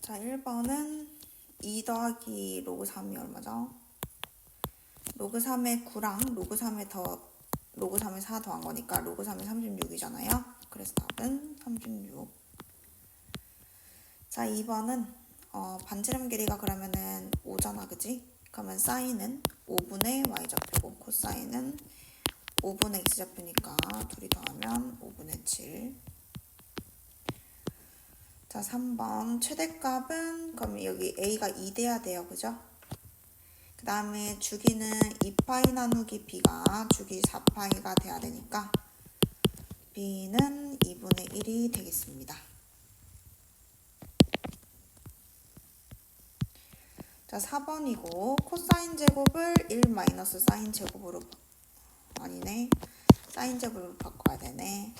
자, 1번은 2 더하기 로그 3이 얼마죠? 로그 3의 9랑 로그 3의 로그 3의 4 더한 거니까 로그 3의 36이잖아요. 그래서 답은 36. 자, 2번은 반지름 길이가 그러면은 5잖아, 그지? 그러면 사인은 5분의 y좌표고 코사인은 5분의 x좌표니까 둘이 더하면 5분의 7. 자, 3번 최대값은 그럼 여기 a가 2 돼야 돼요, 그죠? 그 다음에 주기는 2파이 나누기 b가 주기 4파이가 돼야 되니까 b는 2분의 1이 되겠습니다. 자, 4번이고 코사인 제곱을 1 마이너스 사인 제곱으로 아니네. 사인 제곱으로 바꿔야 되네.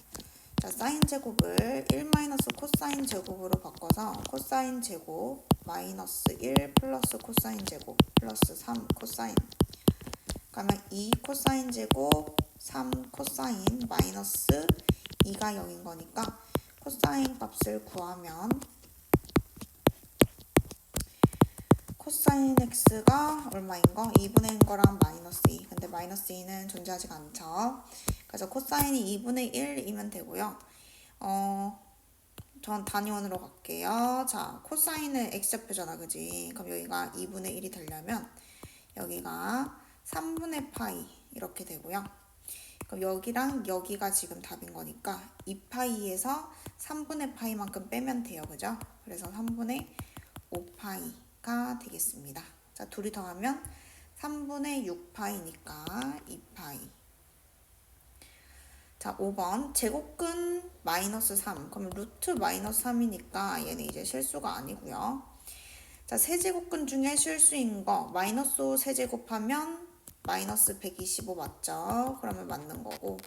자, 사인 제곱을 1 마이너스 코사인 제곱으로 바꿔서 코사인 제곱 마이너스 1 플러스 코사인 제곱 플러스 3 코사인. 그러면 2 코사인 제곱 3 코사인 마이너스 2가 0인 거니까 코사인 값을 구하면 코사인 x가 얼마인 거? 2분의 1 거랑 마이너스 2. 근데 마이너스 2는 존재하지가 않죠. 그래서 코사인이 2분의 1이면 되고요. 전 단위원으로 갈게요. 자, 코사인은 x좌표잖아, 그지? 그럼 여기가 2분의 1이 되려면 여기가 3분의 파이 이렇게 되고요. 그럼 여기랑 여기가 지금 답인 거니까 2파이에서 3분의 파이만큼 빼면 돼요, 그죠? 그래서 3분의 5파이가 되겠습니다. 자, 둘이 더하면 3분의 6파이니까 2파이. 자, 5번 제곱근 마이너스 3. 그러면 루트 마이너스 3이니까 얘는 이제 실수가 아니고요. 자, 세제곱근 중에 실수인 거 마이너스 5 세제곱하면 마이너스 125 맞죠? 그러면 맞는 거고.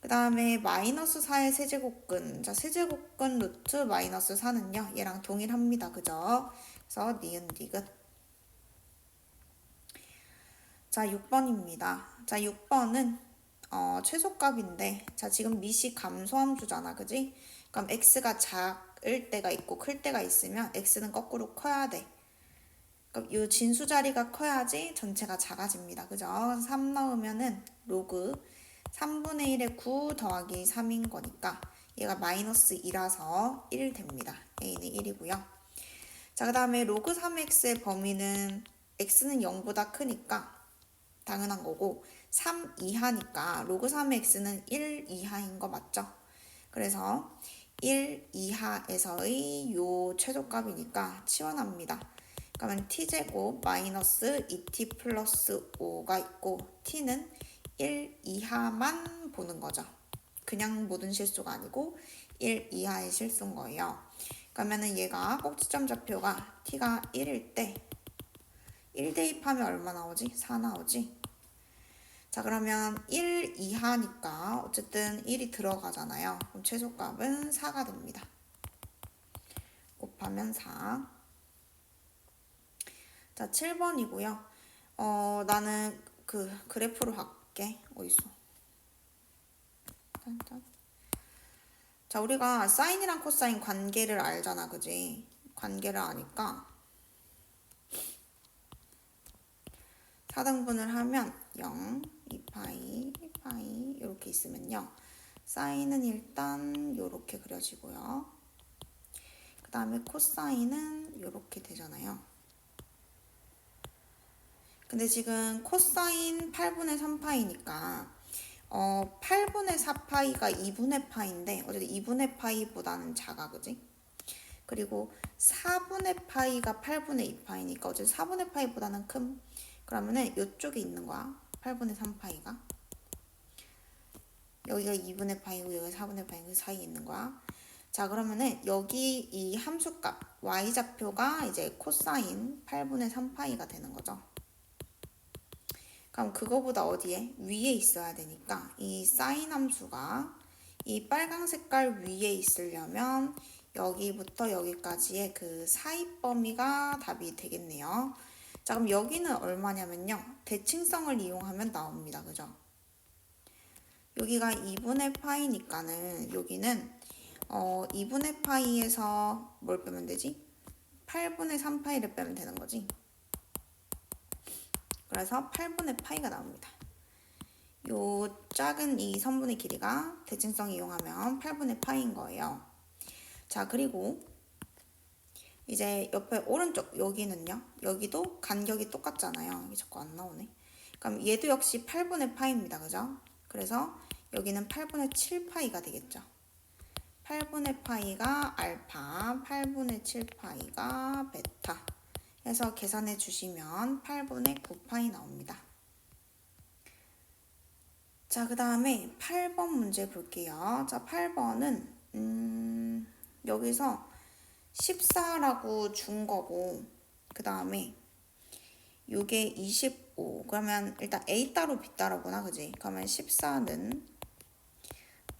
그 다음에 마이너스 4의 세제곱근. 자, 세제곱근 루트 마이너스 4는요. 얘랑 동일합니다. 그죠? 그래서 니은 디귿. 자, 6번입니다. 자, 6번은 최소값인데, 자, 지금 미시 감소함수잖아, 그지? 그럼 x가 작을 때가 있고 클 때가 있으면 x는 거꾸로 커야 돼. 그럼 이 진수 자리가 커야지 전체가 작아집니다, 그죠? 3 넣으면은 로그 3분의 1의 9 더하기 3인 거니까 얘가 마이너스 2라서 1 됩니다. a는 1이고요. 자, 그 다음에 로그 3x의 범위는 x는 0보다 크니까 당연한 거고 3 이하니까 로그 3의 x는 1 이하인 거 맞죠? 그래서 1 이하에서의 요 최소값이니까 치환합니다. 그러면 t제곱 마이너스 2t 플러스 5가 있고 t는 1 이하만 보는 거죠. 그냥 모든 실수가 아니고 1 이하의 실수인 거예요. 그러면은 얘가 꼭지점 좌표가 t가 1일 때 1 대입하면 얼마 나오지? 4 나오지? 자, 그러면 1 이하니까 어쨌든 1이 들어가잖아요. 그럼 최소값은 4가 됩니다. 곱하면 4. 자, 7번이고요. 나는 그 그래프로 할게. 어딨어? 자, 우리가 사인이랑 코사인 관계를 알잖아, 그지? 관계를 아니까 4등분을 하면 0, 2파이, 1파이 이렇게 있으면요. 사인은 일단 이렇게 그려지고요. 그 다음에 코사인은 이렇게 되잖아요. 근데 지금 코사인 8분의 3파이니까 8분의 4파이가 2분의 파인데 어쨌든 2분의 파이보다는 작아, 그지? 그리고 4분의 파이가 8분의 2파이니까 어쨌든 4분의 파이보다는 큰. 그러면은 이쪽에 있는 거야. 8분의 3파이가. 여기가 2분의 파이고 여기가 4분의 파이고 사이에 있는 거야. 자, 그러면은 여기 이 함수값 y좌표가 이제 코사인 8분의 3파이가 되는 거죠. 그럼 그거보다 어디에? 위에 있어야 되니까 이 사인 함수가 이 빨강 색깔 위에 있으려면 여기부터 여기까지의 그 사이 범위가 답이 되겠네요. 자, 그럼 여기는 얼마냐면요. 대칭성을 이용하면 나옵니다. 그죠? 여기가 2분의 파이니까는 여기는 2분의 파이에서 뭘 빼면 되지? 8분의 3파이를 빼면 되는 거지. 그래서 8분의 파이가 나옵니다. 요 작은 이 선분의 길이가 대칭성 이용하면 8분의 파이인 거예요. 자, 그리고 이제 옆에 오른쪽 여기는요. 여기도 간격이 똑같잖아요. 이게 자꾸 안 나오네. 그럼 얘도 역시 8분의 파이입니다. 그죠? 그래서 여기는 8분의 7파이가 되겠죠. 8분의 파이가 알파, 8분의 7파이가 베타 해서 계산해 주시면 8분의 9파이 나옵니다. 자, 그 다음에 8번 문제 볼게요. 자, 8번은 여기서 14라고 준 거고, 그 다음에 요게 25. 그러면 일단 A 따로 B 따로구나, 그지? 그러면 14는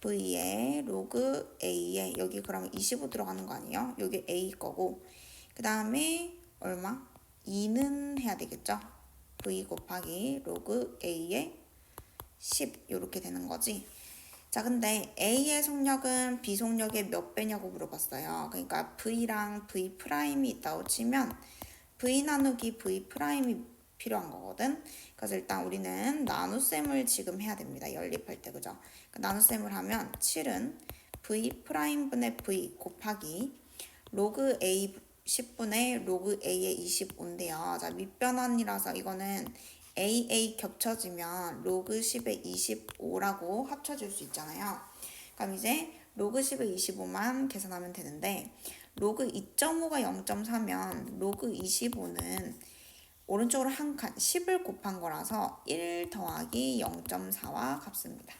V에 로그 A에 여기 그러면 25 들어가는 거 아니에요? 여기 A 거고, 그 다음에 얼마? 2는 해야 되겠죠? V 곱하기 로그 A에 10 이렇게 되는 거지. 자, 근데 A의 속력은 B 속력의 몇 배냐고 물어봤어요. 그러니까 V랑 V 프라임이 있다고 치면 V 나누기 V 프라임이 필요한 거거든. 그래서 일단 우리는 나눗셈을 지금 해야 됩니다. 연립할 때, 그죠? 그러니까 나눗셈을 하면 7은 V 프라임 분의 V 곱하기 로그 A 10분의 로그 A의 25인데요. 자, 밑변환이라서 이거는 AA 겹쳐지면 로그 10의 25라고 합쳐질 수 있잖아요. 그럼 이제 로그 10의 25만 계산하면 되는데 로그 2.5가 0.4면 로그 25는 오른쪽으로 한 칸 10을 곱한 거라서 1 더하기 0.4와 같습니다.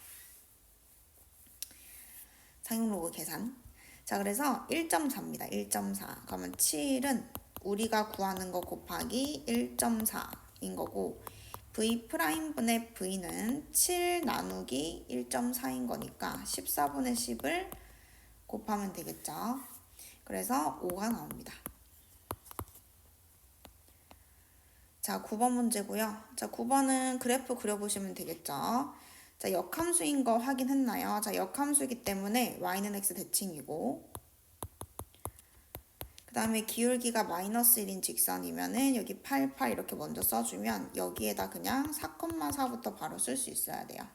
상용 로그 계산. 자, 그래서 1.4입니다. 1.4. 그러면 7은 우리가 구하는 거 곱하기 1.4인 거고 V 프라임 분의 V는 7 나누기 1.4인 거니까 14분의 10을 곱하면 되겠죠. 그래서 5가 나옵니다. 자, 9번 문제고요. 자, 9번은 그래프 그려보시면 되겠죠. 자, 역함수인 거 확인했나요? 자, 역함수이기 때문에 y는 x 대칭이고 그 다음에 기울기가 마이너스 1인 직선이면은 여기 8, 8 이렇게 먼저 써주면 여기에다 그냥 4,4부터 바로 쓸 수 있어야 돼요.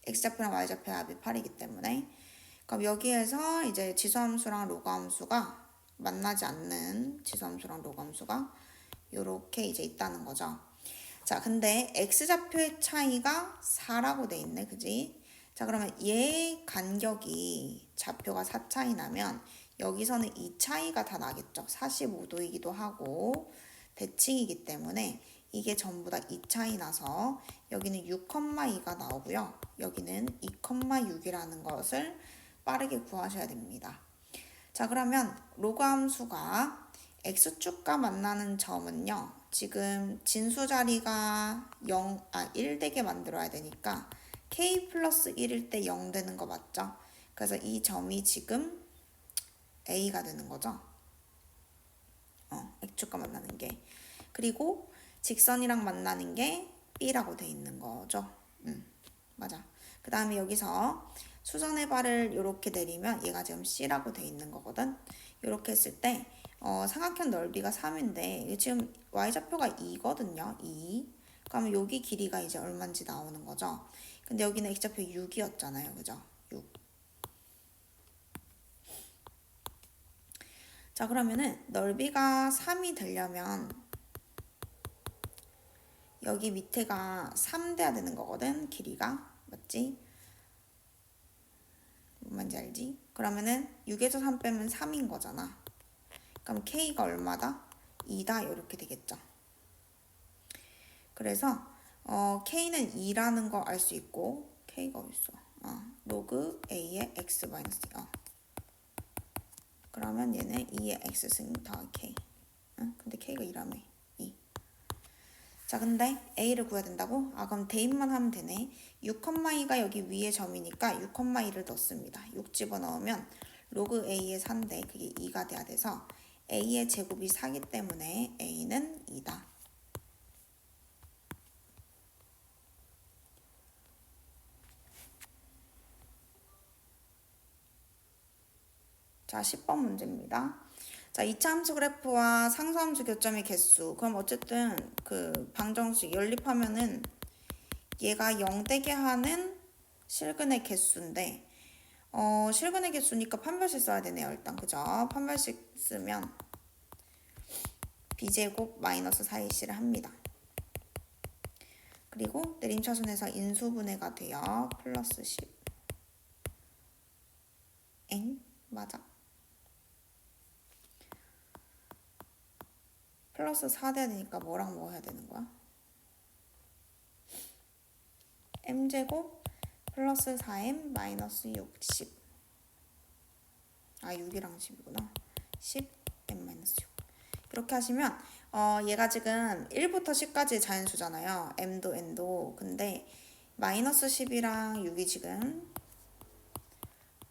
x좌표랑 y좌표 합이 8이기 때문에. 그럼 여기에서 이제 지수함수랑 로그함수가 만나지 않는 지수함수랑 로그함수가 요렇게 이제 있다는 거죠. 자, 근데 x좌표의 차이가 4라고 돼 있네, 그지? 자, 그러면 얘 간격이 좌표가 4 차이 나면 여기서는 이 차이가 다 나겠죠. 45도이기도 하고 대칭이기 때문에 이게 전부 다 이 차이 나서 여기는 6,2가 나오고요. 여기는 2,6이라는 것을 빠르게 구하셔야 됩니다. 자, 그러면 로그 함수가 x축과 만나는 점은요. 지금 진수 자리가 1 되게 만들어야 되니까 k 플러스 1일 때 0 되는 거 맞죠? 그래서 이 점이 지금 a가 되는 거죠. x축과 만나는 게. 그리고 직선이랑 만나는 게 b라고 돼 있는 거죠. 맞아. 그 다음에 여기서 수선의 발을 이렇게 내리면 얘가 지금 c라고 돼 있는 거거든. 이렇게 했을 때 삼각형 넓이가 3인데 지금 y좌표가 2거든요. 2. 그러면 여기 길이가 이제 얼마인지 나오는 거죠. 근데 여기는 x좌표 6이었잖아요. 그죠? 6. 자, 그러면은 넓이가 3이 되려면 여기 밑에가 3 돼야 되는 거거든. 길이가. 맞지? 뭔지 알지? 그러면은 6에서 3 빼면 3인 거잖아. 그럼 k가 얼마다? 2다 이렇게 되겠죠. 그래서 k는 2라는 거 알 수 있고 k가 어딨어? 로그 a의 x 마이너스 그러면 얘는 2의 x 승 더하기 k. 근데 k가 2라며. 2. 자, 근데 a를 구해야 된다고? 그럼 대입만 하면 되네. 6,2가 여기 위에 점이니까 6,2를 넣습니다. 6 집어넣으면 로그 a의 4인데 그게 2가 돼야 돼서 a의 제곱이 4기 때문에 a는 2다. 자, 10번 문제입니다. 자, 2차 함수 그래프와 상수 함수 교점의 개수. 그럼 어쨌든 그 방정식 연립하면은 얘가 0 되게 하는 실근의 개수인데 실근의 개수니까 판별식 써야 되네요. 일단 그죠? 판별식 쓰면 b제곱 마이너스 4ac를 합니다. 그리고 내림차순에서 인수분해가 돼요. 플러스 10. 엥? 맞아? 플러스 4 돼야 되니까 뭐랑 뭐 해야 되는 거야? m제곱 플러스 4m 마이너스 60. 아, 6이랑 10이구나. 10m 마이너스 6. 이렇게 하시면 얘가 지금 1부터 10까지 자연수잖아요. m도 n도. 근데 마이너스 10이랑 6이 지금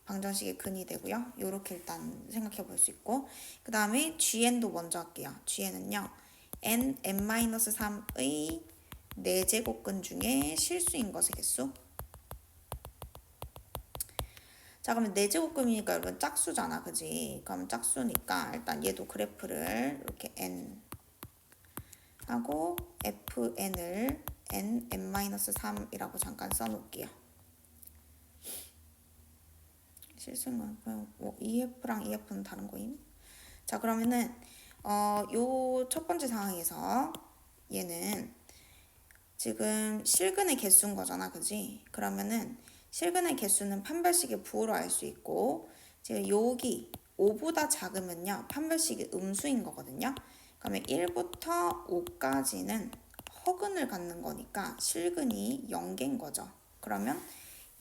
방정식의 근이 되고요. 요렇게 일단 생각해 볼 수 있고, 그 다음에 gn도 먼저 할게요. gn은요 n-3의 4제곱근 중에 실수인 것의 개수. 자, 그러면 4제곱근이니까 여러분 짝수잖아, 그지? 그럼 짝수니까 일단 얘도 그래프를 이렇게 n 하고 fn을 n-3이라고 잠깐 써놓을게요. 실수는 그냥 뭐 EF랑 EF는 다른 거임. 자, 그러면은 요 첫 번째 상황에서 얘는 지금 실근의 개수인 거잖아, 그지? 그러면은 실근의 개수는 판별식의 부호로 알 수 있고, 지금 여기 5보다 작으면요 판별식이 음수인 거거든요. 그러면 1부터 5까지는 허근을 갖는 거니까 실근이 0개인 거죠. 그러면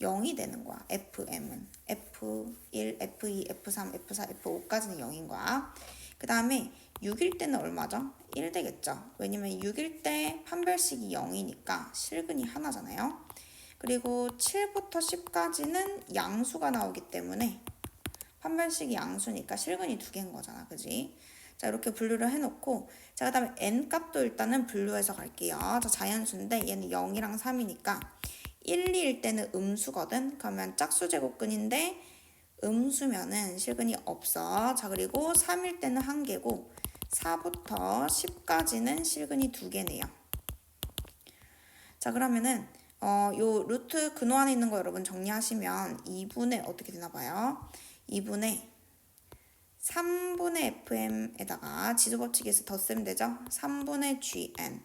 0이 되는 거야. FM은 F1, F2, F3, F4, F5까지는 0인 거야. 그 다음에 6일 때는 얼마죠? 1 되겠죠. 왜냐면 6일 때 판별식이 0이니까 실근이 하나잖아요. 그리고 7부터 10까지는 양수가 나오기 때문에 판별식이 양수니까 실근이 2개인 거잖아, 그지? 자, 이렇게 분류를 해놓고, 자, 그 다음에 n 값도 일단은 분류해서 갈게요. 자, 자연수인데 얘는 0이랑 3이니까 1, 2일 때는 음수거든. 그러면 짝수 제곱근인데 음수면은 실근이 없어. 자, 그리고 3일 때는 1개고 4부터 10까지는 실근이 2개네요. 자, 그러면은 요 루트 근호 안에 있는 거 여러분 정리하시면 2분의 어떻게 되나 봐요. 2분의 3분의 fm에다가 지수법칙에서 더 쓰면 되죠. 3분의 gn.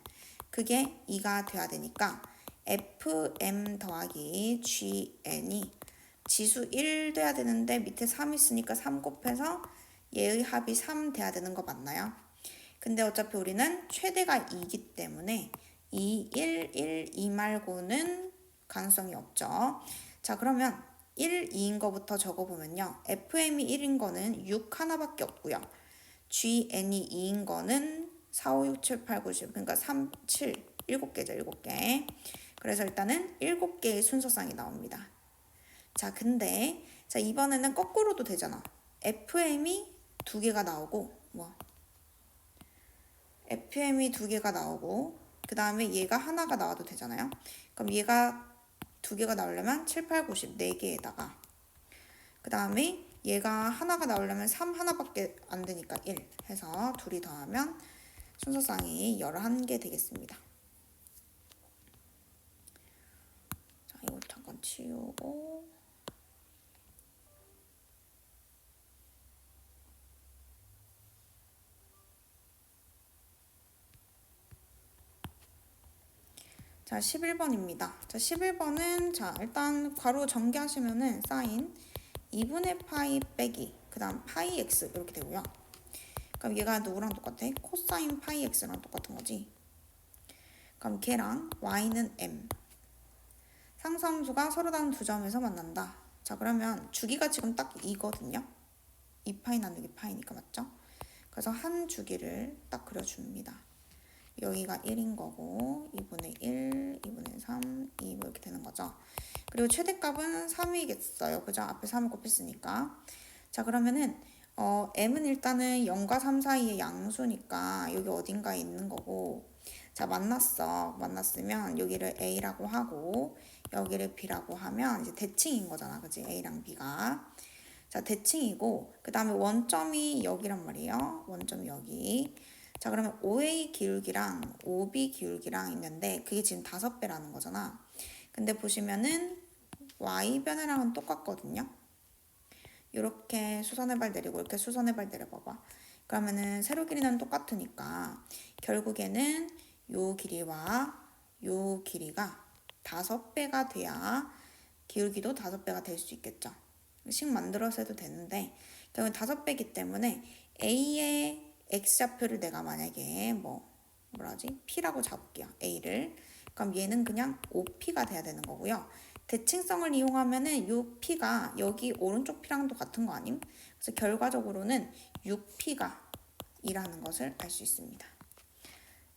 그게 2가 돼야 되니까 fm 더하기 gn이 지수 1 돼야 되는데 밑에 3 있으니까 3 곱해서 얘의 합이 3 돼야 되는 거 맞나요? 근데 어차피 우리는 최대가 2이기 때문에 2, 1, 1, 2 말고는 가능성이 없죠. 자, 그러면 1, 2인 거부터 적어보면요. FM이 1인 거는 6 하나밖에 없고요. GN이 2인 거는 4, 5, 6, 7, 8, 9, 10. 그러니까 3, 7, 7개죠. 7개. 그래서 일단은 7개의 순서상이 나옵니다. 자, 근데 자, 이번에는 거꾸로도 되잖아. FM이 2개가 나오고 FM이 2개가 나오고 그 다음에 얘가 하나가 나와도 되잖아요. 그럼 얘가 2개가 나오려면 7, 8, 9, 10 4개에다가 그 다음에 얘가 하나가 나오려면 3 하나밖에 안 되니까 1 해서 둘이 더하면 순서상이 11개 되겠습니다. 자, 이거 잠깐 치우고 자, 11번입니다. 자, 11번은 자, 일단 괄호 전개하시면은 사인 2분의 파이 빼기 그 다음 파이 x 이렇게 되고요. 그럼 얘가 누구랑 똑같아? 코사인 파이 x랑 똑같은 거지. 그럼 걔랑 y는 m. 상수함수가 서로 다른 두 점에서 만난다. 자, 그러면 주기가 지금 딱 2거든요. 2파이 나누기 파이니까 맞죠? 그래서 한 주기를 딱 그려줍니다. 여기가 1인 거고 2분의 1, 2분의 3, 2 이렇게 되는 거죠. 그리고 최대값은 3이겠어요. 그죠? 앞에 3을 곱했으니까. 자, 그러면은 m은 일단은 0과 3 사이의 양수니까 여기 어딘가에 있는 거고, 자, 만났으면 여기를 a라고 하고 여기를 b라고 하면 이제 대칭인 거잖아, 그지? a랑 b가. 자, 대칭이고 그 다음에 원점이 여기란 말이에요. 원점이 여기. 자, 그러면 OA 기울기랑 OB 기울기랑 있는데 그게 지금 5배라는 거잖아. 근데 보시면은 Y변이랑은 똑같거든요. 이렇게 수선의 발 내리고 이렇게 수선의 발 내려봐봐. 그러면은 세로 길이는 똑같으니까 결국에는 요 길이와 요 길이가 5배가 돼야 기울기도 5배가 될 수 있겠죠. 식 만들어서 해도 되는데 결국 5배이기 때문에 A의 X좌표를 내가 만약에 뭐라지? P라고 잡을게요. A를. 그럼 얘는 그냥 OP가 돼야 되는 거고요. 대칭성을 이용하면은 요 P가 여기 오른쪽 P랑도 같은 거 아님? 그래서 결과적으로는 6P가 이라는 것을 알 수 있습니다.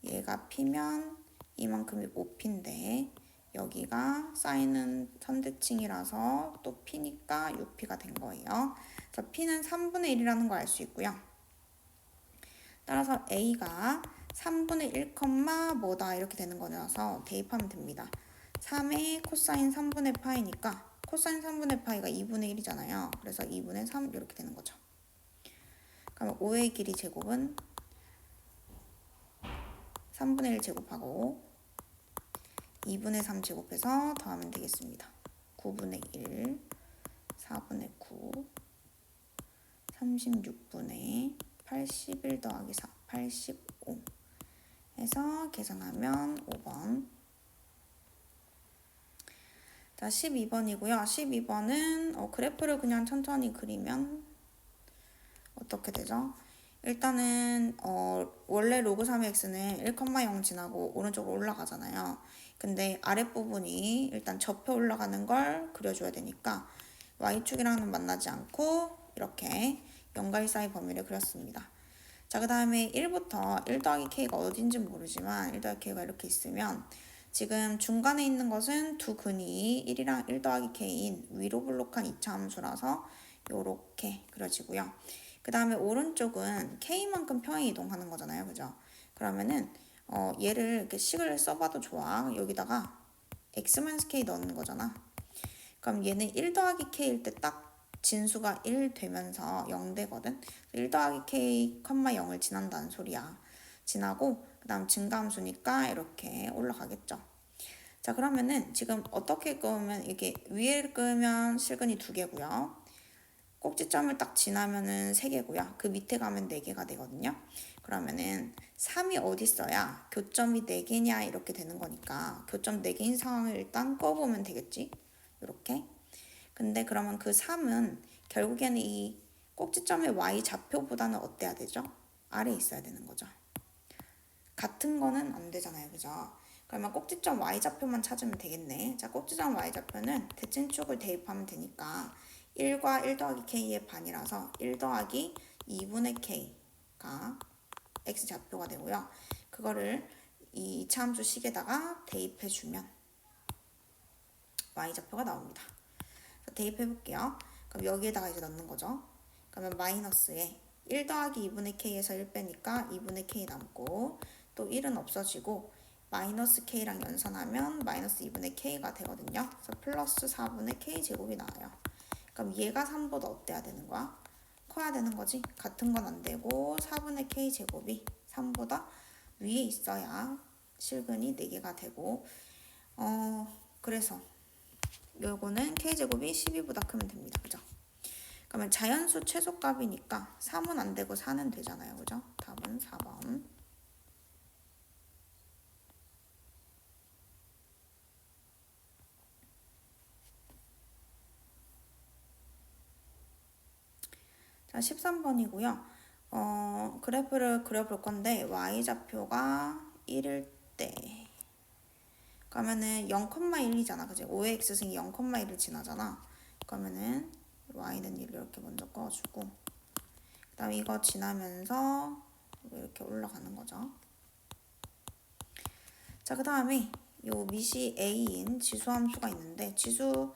얘가 P면 이만큼이 5P인데 여기가 사인은 선대칭이라서 또 P니까 6P가 된 거예요. 그래서 P는 3분의 1이라는 걸 알 수 있고요. 따라서 A가 3분의 1, 뭐다 이렇게 되는 거라서 대입하면 됩니다. 3의 코사인 3분의 파이니까 코사인 3분의 파이가 2분의 1이잖아요. 그래서 2분의 3 이렇게 되는 거죠. 그러면 5의 길이 제곱은 3분의 1 제곱하고 2분의 3 제곱해서 더하면 되겠습니다. 9분의 1, 4분의 9, 36분의 81 더하기 4, 85 해서 계산하면 5번. 자, 12번이고요. 12번은 그래프를 그냥 천천히 그리면 어떻게 되죠? 일단은 원래 로그 3의 x는 1,0 지나고 오른쪽으로 올라가잖아요. 근데 아랫부분이 일단 접혀 올라가는 걸 그려줘야 되니까 y축이랑은 만나지 않고 이렇게 0과 1 사이 범위를 그렸습니다. 자, 그 다음에 1부터 1 더하기 k가 어딘지 모르지만 1 더하기 k가 이렇게 있으면 지금 중간에 있는 것은 두 근이 1이랑 1 더하기 k인 위로 볼록한 2차 함수라서 요렇게 그려지고요. 그 다음에 오른쪽은 k만큼 평행 이동하는 거잖아요. 그죠? 그러면은 얘를 이렇게 식을 써봐도 좋아. 여기다가 x-k 넣는 거잖아. 그럼 얘는 1 더하기 k일 때 딱 진수가 1 되면서 0 되거든. 1 더하기 k, 0을 지난다는 소리야. 지나고 그 다음 증가함수니까 이렇게 올라가겠죠. 자, 그러면은 지금 어떻게 끄면 이게 위에 끄면 실근이 2개고요. 꼭지점을 딱 지나면은 3개고요. 그 밑에 가면 4개가 되거든요. 그러면은 3이 어디 있어야 교점이 4개냐 이렇게 되는 거니까 교점 4개인 상황을 일단 꺼보면 되겠지. 이렇게. 근데 그러면 그 3은 결국에는 이 꼭지점의 y 좌표보다는 어때야 되죠? 아래에 있어야 되는 거죠. 같은 거는 안 되잖아요. 그죠? 그러면 꼭지점 y좌표만 찾으면 되겠네. 자, 꼭지점 y좌표는 대칭축을 대입하면 되니까 1과 1 더하기 k의 반이라서 1 더하기 2분의 k가 x좌표가 되고요. 그거를 이 이차함수 식에다가 대입해주면 y좌표가 나옵니다. 대입해 볼게요. 그럼 여기에다가 이제 넣는 거죠. 그러면 마이너스에 1 더하기 2분의 k에서 1 빼니까 2분의 k 남고 또 1은 없어지고 마이너스 k랑 연산하면 마이너스 2분의 k가 되거든요. 그래서 플러스 4분의 k 제곱이 나와요. 그럼 얘가 3보다 어때야 되는 거야? 커야 되는 거지. 같은 건 안 되고 4분의 k 제곱이 3보다 위에 있어야 실근이 4개가 되고 그래서 요거는 k제곱이 12보다 크면 됩니다. 그죠? 그러면 자연수 최소값이니까 3은 안 되고 4는 되잖아요. 그죠? 답은 4번. 자, 13번이고요. 그래프를 그려볼 건데 y좌표가 1일 때 그러면은 0,1이잖아. 그지? 5의 x승이 0,1을 지나잖아. 그러면은 y는 1 이렇게 먼저 꺼주고 그 다음에 이거 지나면서 이렇게 올라가는 거죠. 자, 그 다음에 요 밑이 a인 지수함수가 있는데 지수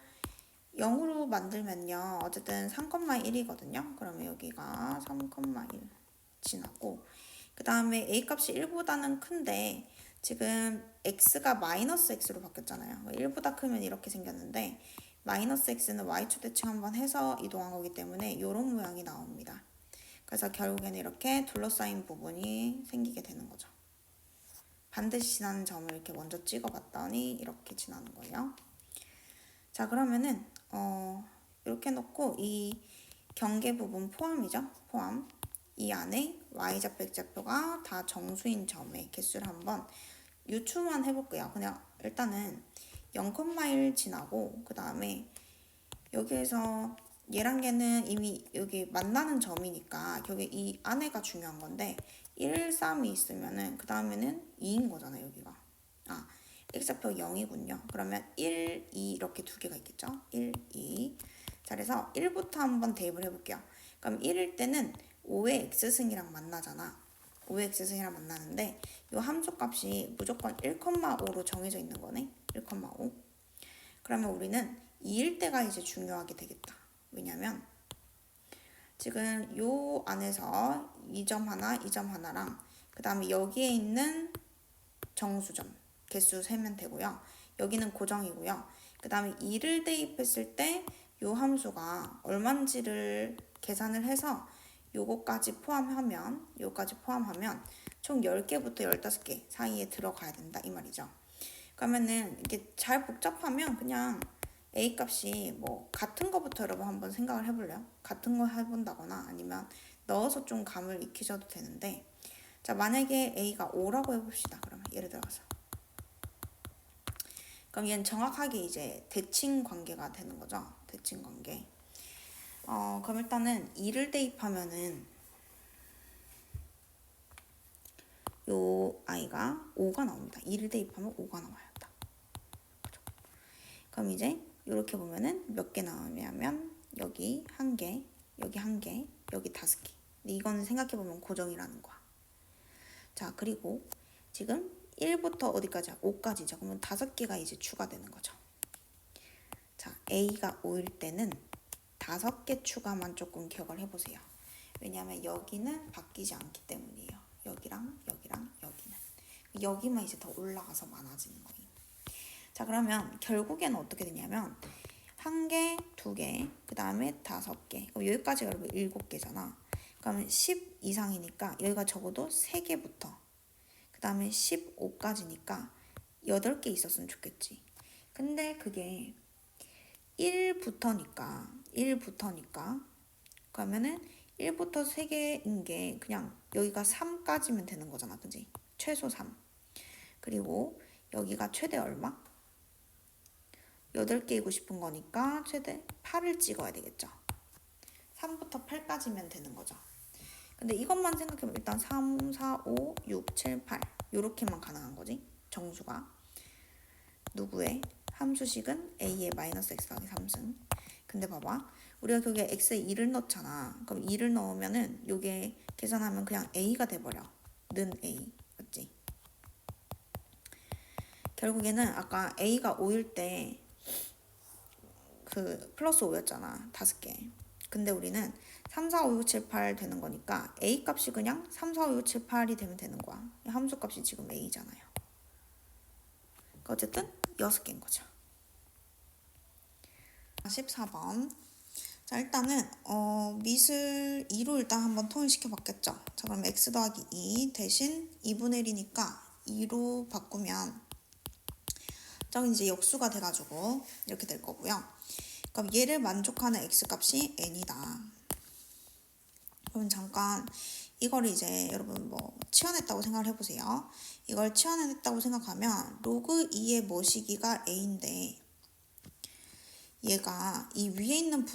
0으로 만들면요. 어쨌든 3,1이거든요. 그러면 여기가 3,1 지나고 그 다음에 a 값이 1보다는 큰데 지금 x가 마이너스 x로 바뀌었잖아요. 1보다 크면 이렇게 생겼는데 마이너스 x는 y축대칭 한번 해서 이동한 거기 때문에 이런 모양이 나옵니다. 그래서 결국에는 이렇게 둘러싸인 부분이 생기게 되는 거죠. 반드시 지나는 점을 이렇게 먼저 찍어봤더니 이렇게 지나는 거예요. 자, 그러면은 이렇게 놓고 이 경계 부분 포함이죠. 포함. 이 안에 y좌표, x좌표가 다 정수인 점의 개수를 한번 유추만 해볼게요. 그냥 일단은 0,1 지나고 그 다음에 여기에서 얘랑 얘는 이미 여기 만나는 점이니까 여기 이 안에가 중요한 건데 1, 3이 있으면은 그 다음에는 2인 거잖아요. 여기가 x좌표 0이군요. 그러면 1, 2 이렇게 두 개가 있겠죠. 1, 2. 자, 그래서 1부터 한번 대입을 해볼게요. 그럼 1일 때는 5의 x승이랑 만나잖아. 5의 x승이랑 만나는데 이 함수값이 무조건 1,5로 정해져 있는 거네. 1,5. 그러면 우리는 2일 때가 이제 중요하게 되겠다. 왜냐면 지금 요 안에서 이 점 하나, 이 점 하나랑 그 다음에 여기에 있는 정수점 개수 세면 되고요. 여기는 고정이고요. 그 다음에 2를 대입했을 때 요 함수가 얼마인지를 계산을 해서 요거까지 포함하면 총 10개부터 15개 사이에 들어가야 된다 이 말이죠. 그러면은 이게 잘 복잡하면 그냥 A 값이 뭐 같은 거부터 여러분 한번 생각을 해볼래요? 같은 거 해본다거나 아니면 넣어서 좀 감을 익히셔도 되는데, 자, 만약에 A가 5라고 해봅시다. 그러면 예를 들어서 그럼 얘는 정확하게 이제 대칭 관계가 되는 거죠. 대칭 관계. 그럼 일단은 2를 대입하면은 요 아이가 5가 나옵니다. 2를 대입하면 5가 나와요. 딱. 그죠? 그럼 이제 이렇게 보면은 몇 개 나오냐면 여기 1개, 여기 1개, 여기 5개. 근데 이거는 생각해보면 고정이라는 거야. 자, 그리고 지금 1부터 어디까지야? 5까지죠. 그러면 5개가 이제 추가되는 거죠. 자, A가 5일 때는 5개 추가만 조금 기억을 해보세요. 왜냐하면 여기는 바뀌지 않기 때문이에요. 여기랑 여기랑 여기는. 여기만 이제 더 올라가서 많아지는 거예요. 자, 그러면 결국에는 어떻게 되냐면 1개, 2개, 그 다음에 5개. 여기까지가 여러분 7개잖아. 그러면 10 이상이니까 여기가 적어도 3개부터 그 다음에 15까지니까 8개 있었으면 좋겠지. 근데 그게 1부터니까 그러면은 1부터 3개인 게 그냥 여기가 3까지면 되는 거잖아. 그지? 최소 3. 그리고 여기가 최대 얼마? 8개이고 싶은 거니까 최대 8을 찍어야 되겠죠. 3부터 8까지면 되는 거죠. 근데 이것만 생각해보면 일단 3, 4, 5, 6, 7, 8 요렇게만 가능한 거지. 정수가. 누구의? 함수식은 a의 마이너스 x 더하기 3승. 근데 봐봐. 우리가 거기에 x에 2를 넣잖아. 그럼 2를 넣으면은 요게 계산하면 그냥 a가 돼버려. 는 a. 맞지? 결국에는 아까 a가 5일 때 그 플러스 5였잖아. 5개. 근데 우리는 3, 4, 5, 6, 7, 8 되는 거니까 a 값이 그냥 3, 4, 5, 6, 7, 8이 되면 되는 거야. 함수 값이 지금 a잖아요. 그러니까 어쨌든 6개인 거죠. 14번. 자, 일단은 미술 2로 일단 한번 통일시켜 봤겠죠. 자, 그럼 x 더하기 2 대신 2분의 1이니까 2로 바꾸면 저기 이제 역수가 돼가지고 이렇게 될 거고요. 그럼 얘를 만족하는 x값이 n이다. 그럼 잠깐 이걸 이제 여러분 뭐 치환했다고 생각을 해보세요. 이걸 치환했다고 생각하면 로그 2의 모시기가 a인데 얘가 이 위에 있는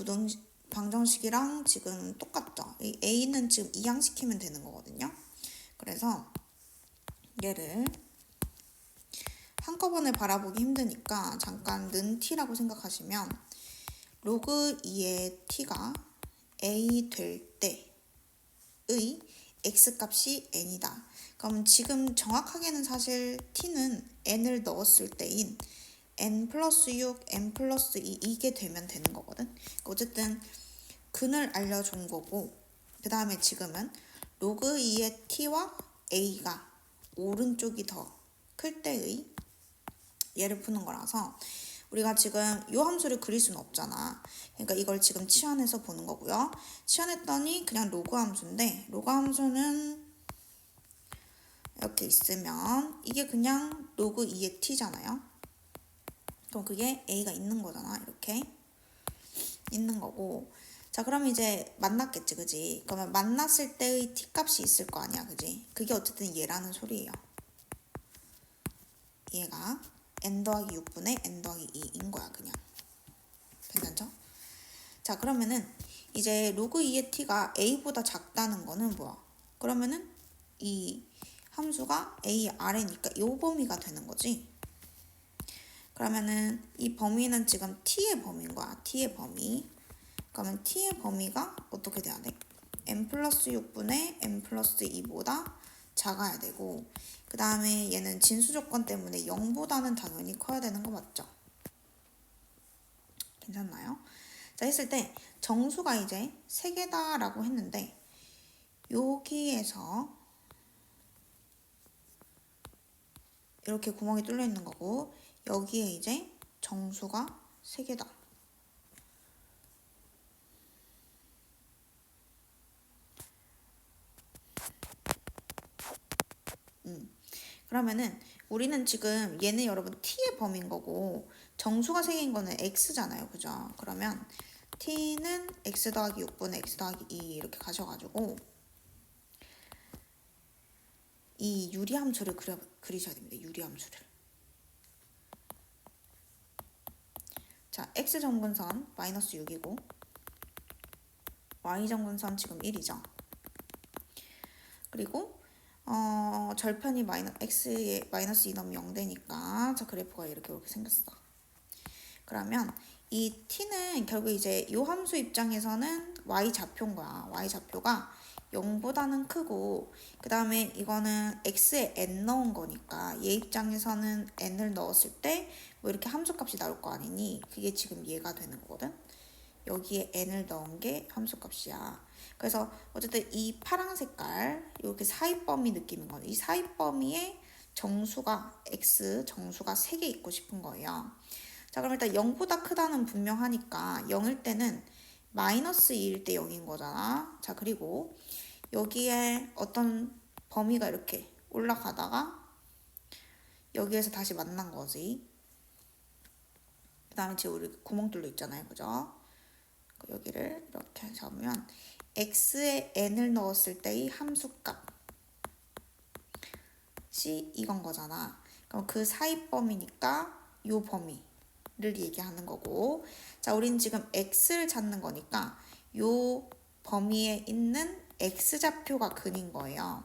방정식이랑 지금 똑같죠. 이 a는 지금 이항시키면 되는 거거든요. 그래서 얘를 한꺼번에 바라보기 힘드니까 잠깐 는 t라고 생각하시면 로그 2의 t가 a 될 때의 x값이 n이다. 그럼 지금 정확하게는 사실 t는 n을 넣었을 때인 n 플러스 6, n 플러스 2 이게 되면 되는 거거든. 어쨌든 근을 알려준 거고 그 다음에 지금은 로그 2의 t와 a가 오른쪽이 더 클 때의 얘를 푸는 거라서 우리가 지금 이 함수를 그릴 수는 없잖아. 그러니까 이걸 지금 치환해서 보는 거고요. 치환했더니 그냥 로그 함수인데 로그 함수는 이렇게 있으면 이게 그냥 로그 2의 t잖아요. 그럼 그게 a가 있는 거잖아. 이렇게 있는 거고. 자, 그럼 이제 만났겠지, 그지? 그러면 만났을 때의 t 값이 있을 거 아니야, 그지? 그게 어쨌든 얘라는 소리예요. 얘가 n 더하기 6분의 n 더하기 2인 거야, 그냥. 괜찮죠? 자, 그러면은 이제 로그 2의 t가 a보다 작다는 거는 뭐야? 그러면은 이 함수가 a 아래니까 요 범위가 되는 거지. 그러면은 이 범위는 지금 t의 범위인 거야. t의 범위. 그러면 t의 범위가 어떻게 돼야 돼? n 플러스 6분의 n 플러스 2보다 작아야 되고, 그 다음에 얘는 진수 조건 때문에 0보다는 당연히 커야 되는 거 맞죠? 괜찮나요? 자, 했을 때 정수가 이제 3개다 라고 했는데 여기에서 이렇게 구멍이 뚫려 있는 거고 여기에 이제 정수가 3개다. 그러면은 우리는 지금 얘는 여러분 t의 범위인 거고 정수가 3개인 거는 x잖아요. 그죠? 그러면 t는 x 더하기 6분의 x 더하기 2 이렇게 가셔가지고 이 유리함수를 그리셔야 됩니다. 유리함수를. 자, x 정근선 마이너스 6이고 y 정근선 지금 1이죠. 그리고 절편이 x에 마이너스 2 넣으면 0 되니까 자, 그래프가 이렇게 생겼어. 그러면 이 t는 결국 이제 이 함수 입장에서는 y좌표인 거야. y좌표가 0보다는 크고 그 다음에 이거는 x에 n 넣은 거니까 얘 입장에서는 n을 넣었을 때 뭐 이렇게 함수값이 나올 거 아니니 그게 지금 얘가 되는 거거든. 여기에 n을 넣은 게 함수값이야. 그래서 어쨌든 이 파란 색깔 이렇게 사이범위 느낌인 거예요. 이 사이범위에 정수가 x 정수가 3개 있고 싶은 거예요. 자, 그럼 일단 0보다 크다는 분명하니까 0일 때는 마이너스 2일 때 0인 거잖아. 자, 그리고 여기에 어떤 범위가 이렇게 올라가다가 여기에서 다시 만난 거지. 그 다음에 지금 우리 구멍 뚫려 있잖아요. 그죠? 여기를 이렇게 잡으면 x에 n을 넣었을 때의 함수값이 이건 거잖아. 그럼 그 사이 범위니까 요 범위를 얘기하는 거고, 자, 우린 지금 x를 찾는 거니까 요 범위에 있는 x좌표가 근인 거예요.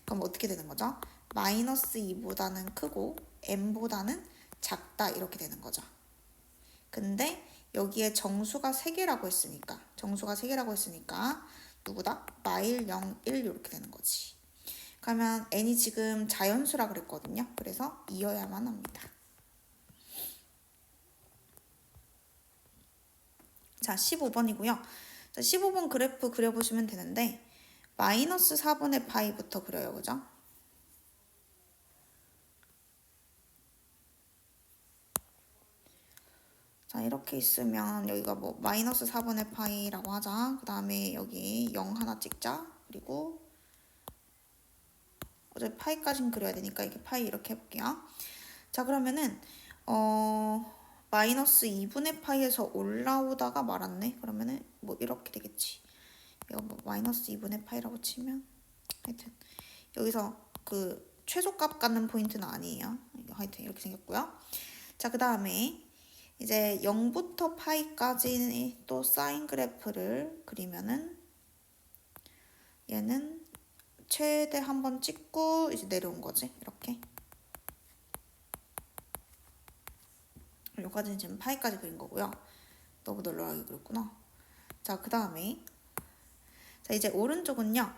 그럼 어떻게 되는 거죠? 마이너스 2보다는 크고 n보다는 작다 이렇게 되는 거죠. 근데 여기에 정수가 3개라고 했으니까 누구다? 마일 0, 1 이렇게 되는 거지. 그러면 n이 지금 자연수라 그랬거든요. 그래서 이어야만 합니다. 자, 15번이고요. 자, 15번 그래프 그려보시면 되는데 마이너스 4분의 파이부터 그려요. 그죠? 자, 이렇게 있으면 여기가 뭐 마이너스 4분의 파이라고 하자. 그 다음에 여기 0 하나 찍자. 그리고 어차피 파이까지는 그려야 되니까 이렇게 파이 이렇게 해볼게요. 자, 그러면은 마이너스 2분의 파이에서 올라오다가 말았네. 그러면은 뭐 이렇게 되겠지. 이거 뭐 마이너스 2분의 파이라고 치면 하여튼 여기서 그 최소값 갖는 포인트는 아니에요. 하여튼 이렇게 생겼고요. 자, 그 다음에 이제 0부터 파이까지 또 사인 그래프를 그리면은 얘는 최대 한번 찍고 이제 내려온 거지. 이렇게. 여기까지는 지금 파이까지 그린 거고요. 너무 널널하게 그렸구나. 자, 그 다음에 자, 이제 오른쪽은요.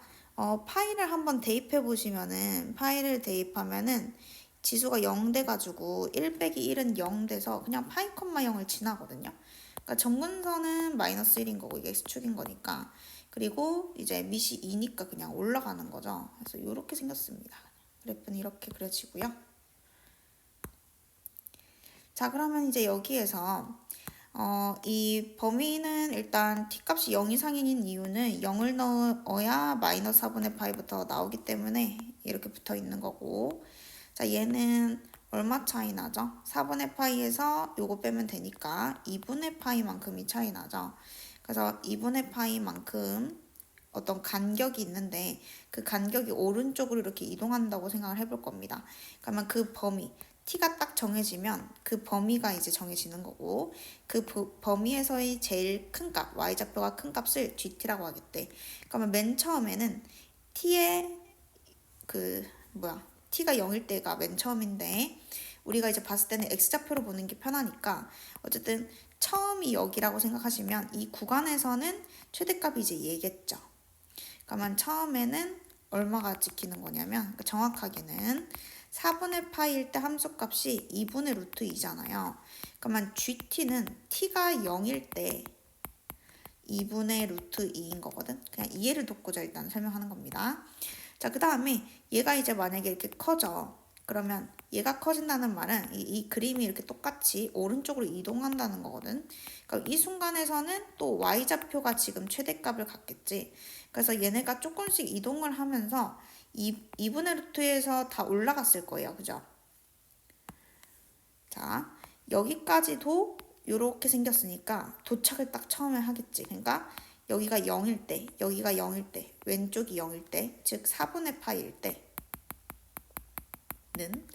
파이를 한번 대입해 보시면은 파이를 대입하면은 지수가 0 돼가지고 1 빼기 1은 0 돼서 그냥 파이 콤마 0을 지나거든요. 그러니까 정근선은 마이너스 1인 거고 이게 x축인 거니까. 그리고 이제 밑이 2니까 그냥 올라가는 거죠. 그래서 이렇게 생겼습니다. 그래프는 이렇게 그려지고요. 자, 그러면 이제 여기에서 이 범위는 일단 t값이 0 이상인 이유는 0을 넣어야 마이너스 4분의 파이부터 나오기 때문에 이렇게 붙어 있는 거고, 자, 얘는 얼마 차이 나죠? 4분의 파이에서 요거 빼면 되니까 2분의 파이만큼이 차이 나죠. 그래서 2분의 파이만큼 어떤 간격이 있는데 그 간격이 오른쪽으로 이렇게 이동한다고 생각을 해볼 겁니다. 그러면 그 범위, t가 딱 정해지면 그 범위가 이제 정해지는 거고, 그 범위에서의 제일 큰 값, y좌표가 큰 값을 gt라고 하겠대. 그러면 맨 처음에는 t의 t가 0일 때가 맨 처음인데, 우리가 이제 봤을 때는 x좌표로 보는 게 편하니까 어쨌든 처음이 여기라고 생각하시면 이 구간에서는 최대값이 이제 얘겠죠. 그러면 처음에는 얼마가 찍히는 거냐면, 그러니까 정확하게는 4분의 파이일 때 함수값이 2분의 루트 2잖아요. 그러면 gt는 t가 0일 때 2분의 루트 2인 거거든. 그냥 이해를 돕고자 일단 설명하는 겁니다. 자, 그 다음에 얘가 이제 만약에 이렇게 커져. 그러면 얘가 커진다는 말은 이 그림이 이렇게 똑같이 오른쪽으로 이동한다는 거거든. 그러니까 이 순간에서는 또 y좌표가 지금 최대값을 갖겠지. 그래서 얘네가 조금씩 이동을 하면서 2분의 루트에서 다 올라갔을 거예요. 그죠? 자, 여기까지도 이렇게 생겼으니까 도착을 딱 처음에 하겠지. 그러니까 여기가 0일 때, 여기가 0일 때, 왼쪽이 0일 때, 즉 4분의 파이일 때는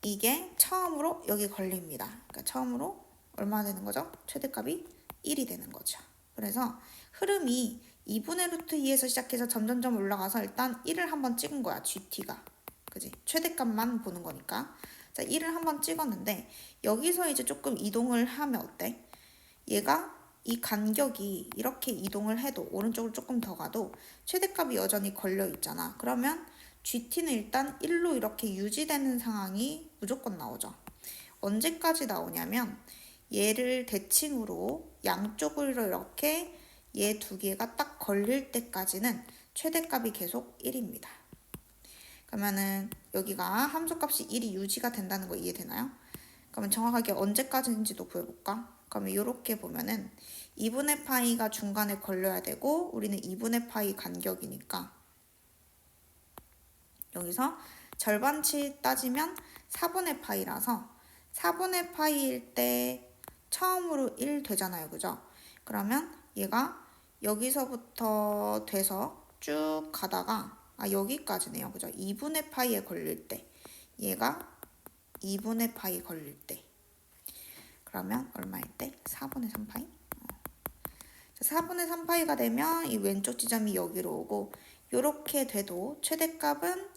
이게 처음으로 여기 걸립니다. 그러니까 처음으로 얼마 되는 거죠? 최대값이 1이 되는 거죠. 그래서 흐름이 2분의 루트 2에서 시작해서 점점점 올라가서 일단 1을 한번 찍은 거야, gt가. 그지? 최대값만 보는 거니까. 자, 1을 한번 찍었는데 여기서 이제 조금 이동을 하면 어때? 얘가 이 간격이 이렇게 이동을 해도 오른쪽으로 조금 더 가도 최대값이 여전히 걸려 있잖아. 그러면 GT는 일단 1로 이렇게 유지되는 상황이 무조건 나오죠. 언제까지 나오냐면 얘를 대칭으로 양쪽으로 이렇게 얘 두 개가 딱 걸릴 때까지는 최대값이 계속 1입니다. 그러면은 여기가 함수값이 1이 유지가 된다는 거 이해되나요? 그러면 정확하게 언제까지인지도 보여볼까? 그러면 이렇게 보면은 2분의 파이가 중간에 걸려야 되고 우리는 2분의 파이 간격이니까 여기서 절반치 따지면 4분의 파이라서 4분의 파이일 때 처음으로 1 되잖아요. 그죠? 그러면 얘가 여기서부터 돼서 쭉 가다가 여기까지네요. 그죠? 2분의 파이에 걸릴 때 얘가 2분의 파이 걸릴 때 그러면 얼마일 때? 4분의 3파이? 4분의 3파이가 되면 이 왼쪽 지점이 여기로 오고 이렇게 돼도 최대값은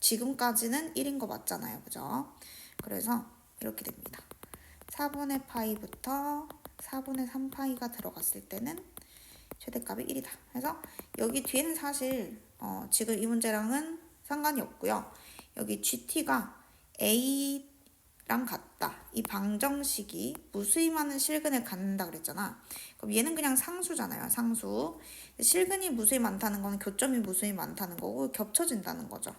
지금까지는 1인 거 맞잖아요. 그죠? 그래서 이렇게 됩니다. 4분의 파이부터 4분의 3파이가 들어갔을 때는 최대값이 1이다. 그래서 여기 뒤에는 사실 지금 이 문제랑은 상관이 없고요. 여기 GT가 A랑 같다. 이 방정식이 무수히 많은 실근을 갖는다 그랬잖아. 그럼 얘는 그냥 상수잖아요. 상수. 실근이 무수히 많다는 건 교점이 무수히 많다는 거고 겹쳐진다는 거죠.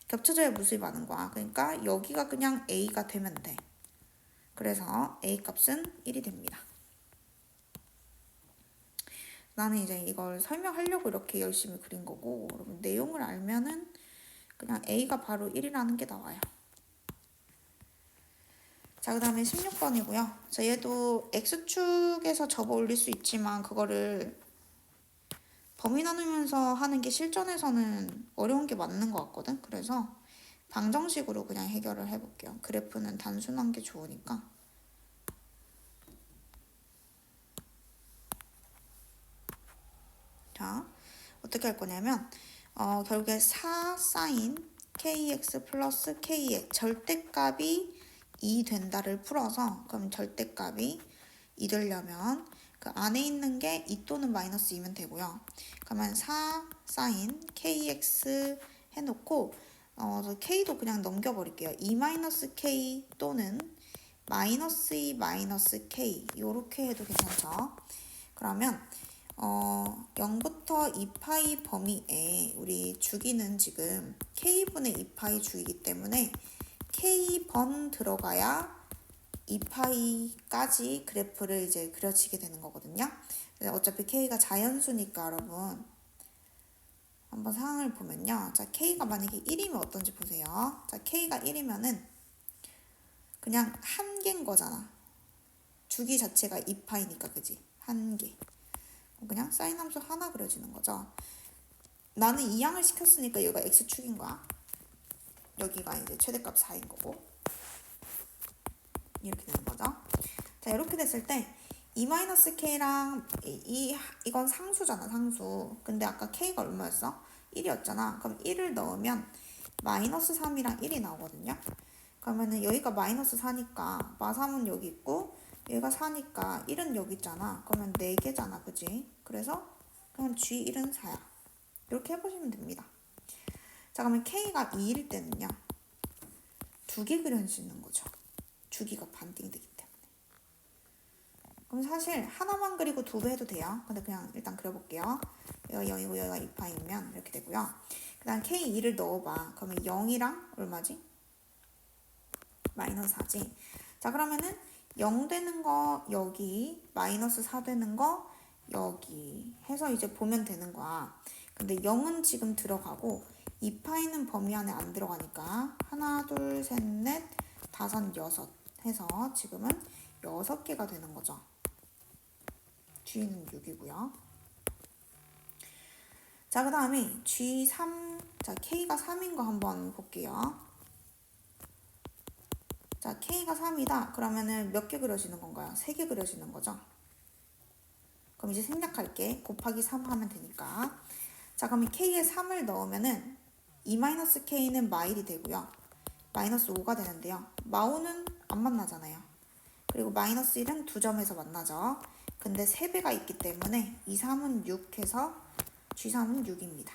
겹쳐져야 무수히 많은 거야. 그러니까 여기가 그냥 A가 되면 돼. 그래서 A 값은 1이 됩니다. 나는 이제 이걸 설명하려고 이렇게 열심히 그린 거고 여러분 내용을 알면은 그냥 A가 바로 1이라는 게 나와요. 자, 그 다음에 16번이고요. 자, 얘도 X축에서 접어 올릴 수 있지만 그거를 범위 나누면서 하는 게 실전에서는 어려운 게 맞는 것 같거든. 그래서 방정식으로 그냥 해결을 해볼게요. 그래프는 단순한 게 좋으니까. 자, 어떻게 할 거냐면 결국에 4 사인 kx 플러스 k의 절대값이 2 된다를 풀어서 그럼 절대값이 2 되려면 그 안에 있는 게 2 또는 마이너스 2면 되고요. 그러면 4 사인 kx 해놓고 k도 그냥 넘겨버릴게요. 2 마이너스 k 또는 마이너스 2 마이너스 k 요렇게 해도 괜찮죠. 그러면 0부터 2파이 범위에 우리 주기는 지금 k분의 2파이 주이기 때문에 K번 들어가야 2파이까지 그래프를 이제 그려지게 되는 거거든요. 어차피 K가 자연수니까 여러분 한번 상황을 보면요. 자, K가 만약에 1이면 어떤지 보세요. 자, K가 1이면은 그냥 한 개인 거잖아. 주기 자체가 2파이니까 그지? 한 개. 그냥 사인 함수 하나 그려지는 거죠. 나는 2항을 시켰으니까 여기가 x축인 거야. 여기가 이제 최대값 4인 거고. 이렇게 되는 거죠. 자, 이렇게 됐을 때 2-k랑 이건 상수잖아, 상수. 근데 아까 k가 얼마였어? 1이었잖아. 그럼 1을 넣으면 마이너스 3이랑 1이 나오거든요. 그러면은 여기가 마이너스 4니까 마3은 여기 있고 얘가 4니까 1은 여기 있잖아. 그러면 4개잖아, 그지? 그래서 그냥 G1은 4야. 이렇게 해보시면 됩니다. 자, 그러면 K가 2일 때는요. 2개 그릴 수 있는 거죠. 주기가 반띵되기 때문에. 그럼 사실 하나만 그리고 2배 해도 돼요. 근데 그냥 일단 그려볼게요. 여기가 0이고 여기가 2파이면 이렇게 되고요. 그 다음 K2를 넣어봐. 그러면 0이랑 얼마지? 마이너스 4지. 자, 그러면은 0 되는 거 여기, 마이너스 4 되는 거 여기 해서 이제 보면 되는 거야. 근데 0은 지금 들어가고 2파이는 범위 안에 안 들어가니까 하나, 둘, 셋, 넷, 다섯, 여섯 해서 지금은 6개가 되는 거죠. G는 6이고요. 자, 그 다음에 G3, 자, K가 3인 거 한번 볼게요. 자, K가 3이다. 그러면은 몇 개 그려지는 건가요? 3개 그려지는 거죠. 그럼 이제 생략할게. 곱하기 3 하면 되니까. 자, 그럼 이 K에 3을 넣으면은 2-K는 마일이 되고요. 마이너스 5가 되는데요. 마오는 안 만나잖아요. 그리고 마이너스 1은 두 점에서 만나죠. 근데 3배가 있기 때문에 2, 3은 6 해서 G3은 6입니다.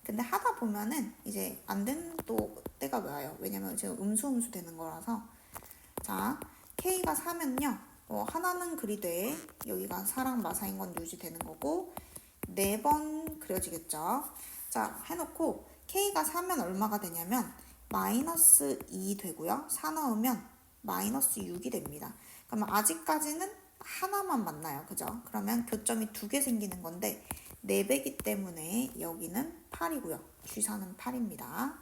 근데 하다 보면은 이제 안 되는 또 때가 와요. 왜냐면 지금 음수 되는 거라서. 자, K가 4면요. 하나는 그리되 여기가 4랑 마사인 건 유지되는 거고 4번 그려지겠죠. 자, 해놓고 K가 4면 얼마가 되냐면 마이너스 2 되고요. 4 넣으면 마이너스 6이 됩니다. 그러면 아직까지는 하나만 만나요. 그죠? 그러면 교점이 2개 생기는 건데 4배기 때문에 여기는 8이고요. G4는 8입니다.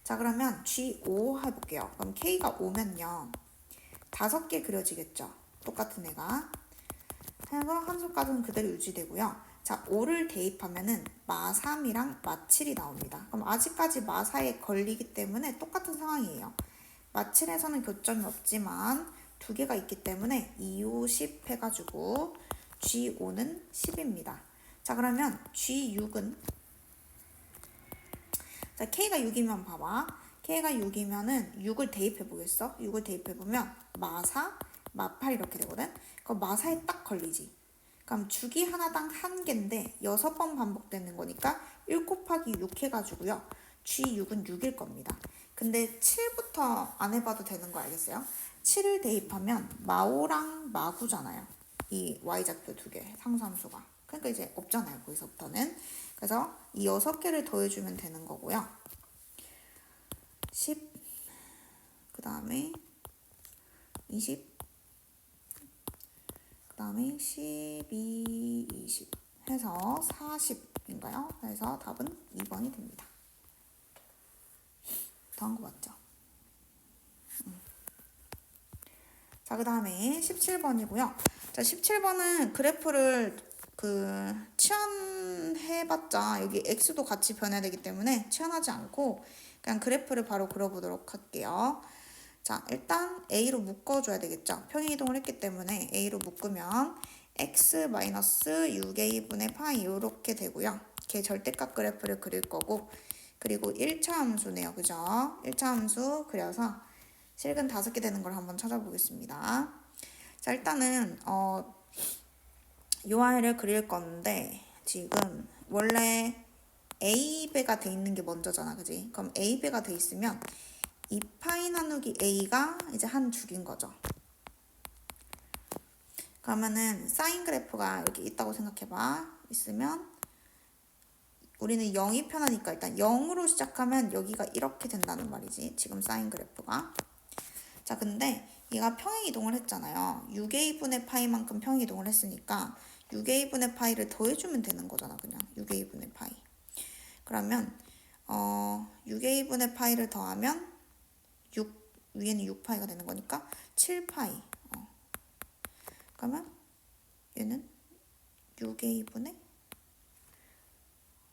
자, 그러면 G5 해볼게요. 그럼 K가 5면요. 5개 그려지겠죠. 똑같은 애가. 그래서 함수값은 그대로 유지되고요. 자, 5를 대입하면은 마3이랑 마7이 나옵니다. 그럼 아직까지 마4에 걸리기 때문에 똑같은 상황이에요. 마7에서는 교점이 없지만 2개가 있기 때문에 2, 5, 10 해가지고 G5는 10입니다. 자, 그러면 G6은 자, K가 6이면 봐봐. K가 6이면은 6을 대입해 보겠어? 6을 대입해 보면 마4, 마8 이렇게 되거든. 그럼 마4에 딱 걸리지. 그럼 주기 하나당 한 개인데 6번 반복되는 거니까 1 곱하기 6 해가지고요. G6은 6일 겁니다. 근데 7부터 안 해봐도 되는 거 알겠어요? 7을 대입하면 마5랑 마9잖아요. 이 y좌표 두 개, 상수함수가. 그러니까 이제 없잖아요. 거기서부터는. 그래서 이 6개를 더해주면 되는 거고요. 10, 그 다음에 20, 그 다음에 12, 20 해서 40인가요? 그래서 답은 2번이 됩니다. 더한 거 맞죠? 자, 그 다음에 17번이고요. 자, 17번은 그래프를 치환해봤자 여기 x도 같이 변해야 되기 때문에 치환하지 않고 그냥 그래프를 바로 그려보도록 할게요. 자, 일단 a로 묶어줘야 되겠죠. 평행이동을 했기 때문에 a로 묶으면 x-6a분의 파이 이렇게 되고요. 걔 절대값 그래프를 그릴 거고 그리고 1차 함수네요. 그죠? 1차 함수 그려서 실근 5개 되는 걸 한번 찾아보겠습니다. 자, 일단은 요 아이를 그릴 건데 지금 원래 a배가 돼 있는 게 먼저잖아. 그지? 그럼 a배가 돼 있으면 2파이 나누기 a가 이제 한 줄인 거죠. 그러면은 사인 그래프가 이렇게 있다고 생각해봐. 있으면 우리는 0이 편하니까 일단 0으로 시작하면 여기가 이렇게 된다는 말이지. 지금 사인 그래프가. 자, 근데 얘가 평행이동을 했잖아요. 6a분의 파이만큼 평행이동을 했으니까 6a분의 파이를 더해주면 되는 거잖아. 그냥 6a분의 파이. 그러면 6a분의 파이를 더하면 6, 위에는 6파이가 되는 거니까 7파이. 그러면 얘는 6a분의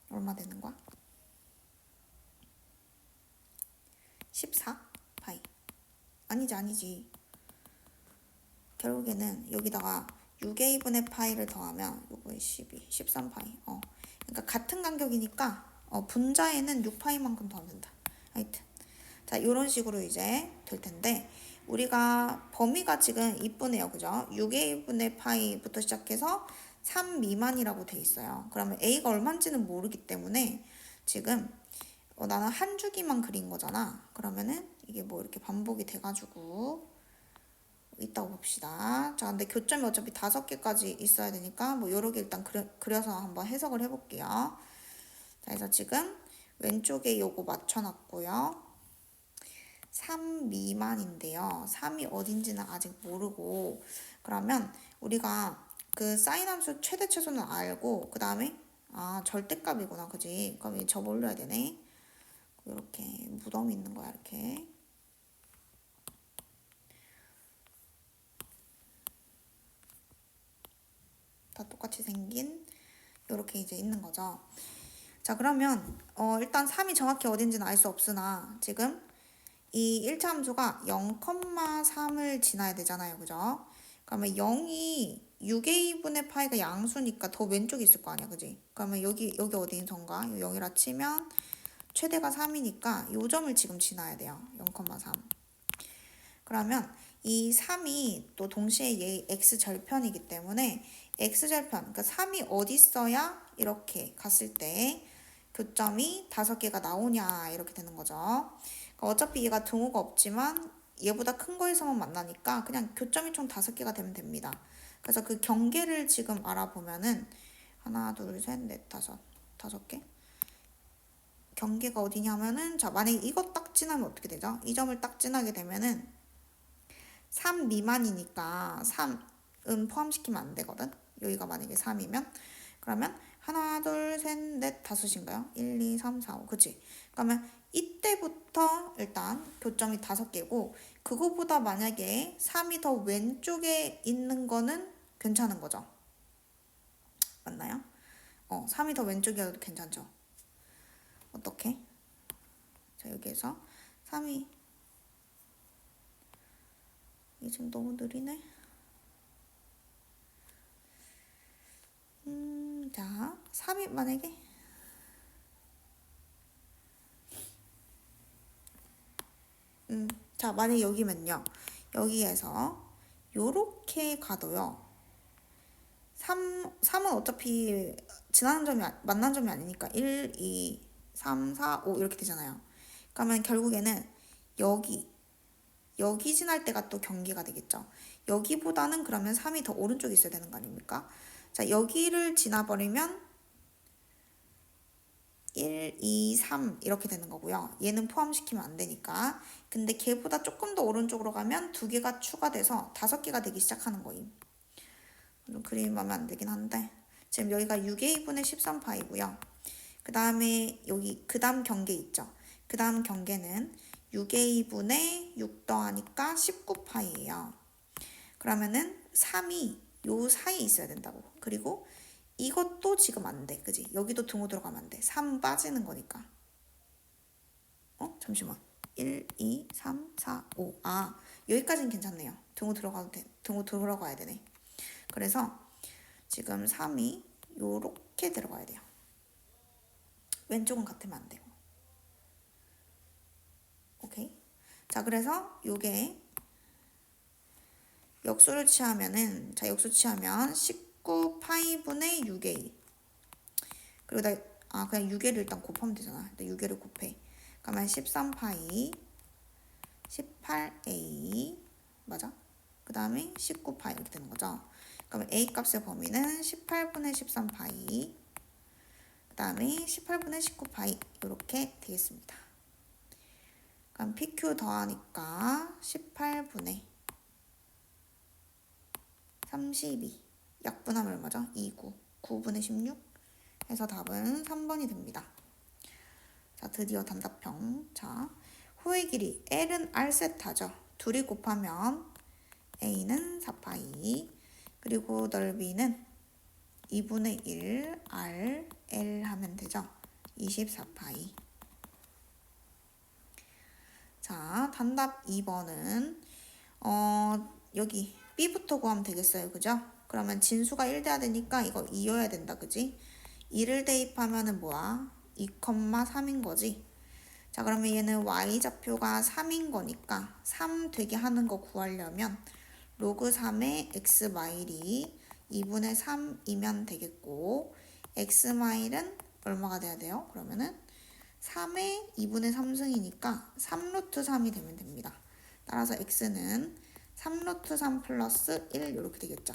얼마 되는 거야? 14파이. 아니지. 결국에는 여기다가 6a분의 파이를 더하면 요거에 12, 13파이. 그러니까 같은 간격이니까 분자에는 6파이만큼 더하면 된다. 하여튼 자, 요런 식으로 이제 될 텐데 우리가 범위가 지금 이쁘네요. 그죠? 6a분의 파이부터 시작해서 3 미만이라고 돼 있어요. 그러면 a가 얼마인지는 모르기 때문에 지금 나는 한 주기만 그린 거잖아. 그러면은 이게 뭐 이렇게 반복이 돼가지고 있다고 봅시다. 자, 근데 교점이 어차피 5개까지 있어야 되니까 뭐 여러 개 일단 그려서 한번 해석을 해볼게요. 자, 그래서 지금 왼쪽에 요거 맞춰놨고요. 3 미만인데요. 3이 어딘지는 아직 모르고 그러면 우리가 그 사인 함수 최대 최소는 알고 그 다음에 절대값이구나. 그지? 그럼 접어 올려야 되네. 이렇게 무덤이 있는 거야. 이렇게. 다 똑같이 생긴 이렇게 이제 있는 거죠. 자, 그러면 일단 3이 정확히 어딘지는 알 수 없으나 지금 이 1차 함수가 0,3을 지나야 되잖아요. 그죠? 그러면 0이 6a분의 파이가 양수니까 더 왼쪽에 있을 거 아니야. 그지? 그러면 여기 어디인선가? 0이라 치면 최대가 3이니까 요 점을 지금 지나야 돼요. 0,3. 그러면 이 3이 또 동시에 얘 x절편이기 때문에 x절편, 그러니까 3이 어디 있어야 이렇게 갔을 때 교점이 5개가 나오냐 이렇게 되는 거죠. 그러니까 어차피 얘가 등호가 없지만 얘보다 큰 거에서만 만나니까 그냥 교점이 총 5개가 되면 됩니다. 그래서 그 경계를 지금 알아보면은 하나, 둘, 셋, 넷, 다섯 개? 경계가 어디냐면은 자, 만약에 이거 딱 지나면 어떻게 되죠? 이 점을 딱 지나게 되면은 3 미만이니까 3은 포함시키면 안 되거든. 여기가 만약에 3이면 그러면 하나, 둘, 셋, 넷, 다섯인가요? 1, 2, 3, 4, 5. 그치? 그러면 이때부터 일단 교점이 5개고 그거보다 만약에 3이 더 왼쪽에 있는 거는 괜찮은 거죠. 맞나요? 3이 더 왼쪽이어도 괜찮죠. 어떻게? 자, 여기에서 3이 이게 지금 너무 느리네. 자, 3이 만약에 자, 만약에 여기면요. 여기에서 요렇게 가도요. 3은 어차피 지나는 점이 만난 점이 아니니까 1, 2, 3, 4, 5 이렇게 되잖아요. 그러면 결국에는 여기 지날 때가 또 경계가 되겠죠. 여기보다는 그러면 3이 더 오른쪽에 있어야 되는 거 아닙니까? 자, 여기를 지나버리면 1, 2, 3 이렇게 되는 거고요. 얘는 포함시키면 안 되니까. 근데 걔보다 조금 더 오른쪽으로 가면 2개가 추가돼서 5개가 되기 시작하는 거임. 그림이 마음에 안 들긴 한데 지금 여기가 6a분의 13파이고요. 그 다음에 여기 그 다음 경계 있죠. 그 다음 경계는 6a분의 6 더하니까 19파이예요. 그러면은 3이 요 사이에 있어야 된다고. 그리고 이것도 지금 안 돼. 그지? 여기도 등호 들어가면 안 돼. 3 빠지는 거니까. 잠시만. 1, 2, 3, 4, 5. 여기까지는 괜찮네요. 등호 들어가도 돼. 등호 들어가야 되네. 그래서 지금 3이 요렇게 들어가야 돼요. 왼쪽은 같으면 안 되고. 오케이? 자, 그래서 요게 역수를 취하면은 자, 역수 취하면 19파이분의 6a. 그리고 그냥 6a를 일단 곱하면 되잖아. 6a를 곱해. 그러면 13파이 18a 맞아? 그 다음에 19파이 이렇게 되는 거죠. 그러면 a 값의 범위는 18분의 13파이 그 다음에 18분의 19파이 이렇게 되겠습니다. 그럼 PQ 더하니까 18분의 32 약분하면 얼마죠? 29 9분의 16 해서 답은 3번이 됩니다. 자, 드디어 단답형. 자, 호의 길이 L은 R세타죠. 둘이 곱하면 A는 4파이 그리고 넓이는 2분의 1 R L 하면 되죠. 24파이. 자, 단답 2번은 여기 B부터 구하면 되겠어요. 그죠? 그러면 진수가 1 돼야 되니까 이거 2여야 된다. 그지? 2를 대입하면은 뭐야? 2,3인 거지. 자, 그러면 얘는 y좌표가 3인 거니까 3 되게 하는 거 구하려면 로그 3의 x 마일이 2분의 3이면 되겠고 x 마일은 얼마가 돼야 돼요? 그러면은 3의 2분의 3승이니까 3루트 3이 되면 됩니다. 따라서 x는 3루트 3 플러스 1 이렇게 되겠죠.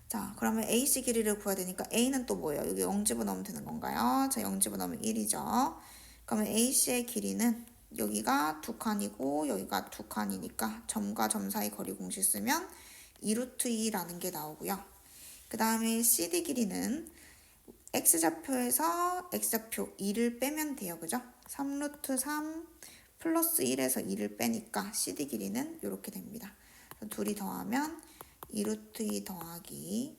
자, 그러면 AC 길이를 구해야 되니까 A는 또 뭐예요? 여기 0 집어넣으면 되는 건가요? 자, 0 집어넣으면 1이죠. 그러면 AC의 길이는 여기가 2칸이고 여기가 2칸이니까 점과 점 사이 거리 공식 쓰면 2루트 2라는 게 나오고요. 그 다음에 CD 길이는 X좌표에서 X좌표 2를 빼면 돼요. 그죠? 3루트 3 플러스 1에서 2를 빼니까 CD 길이는 이렇게 됩니다. 둘이 더하면 2루트 2 더하기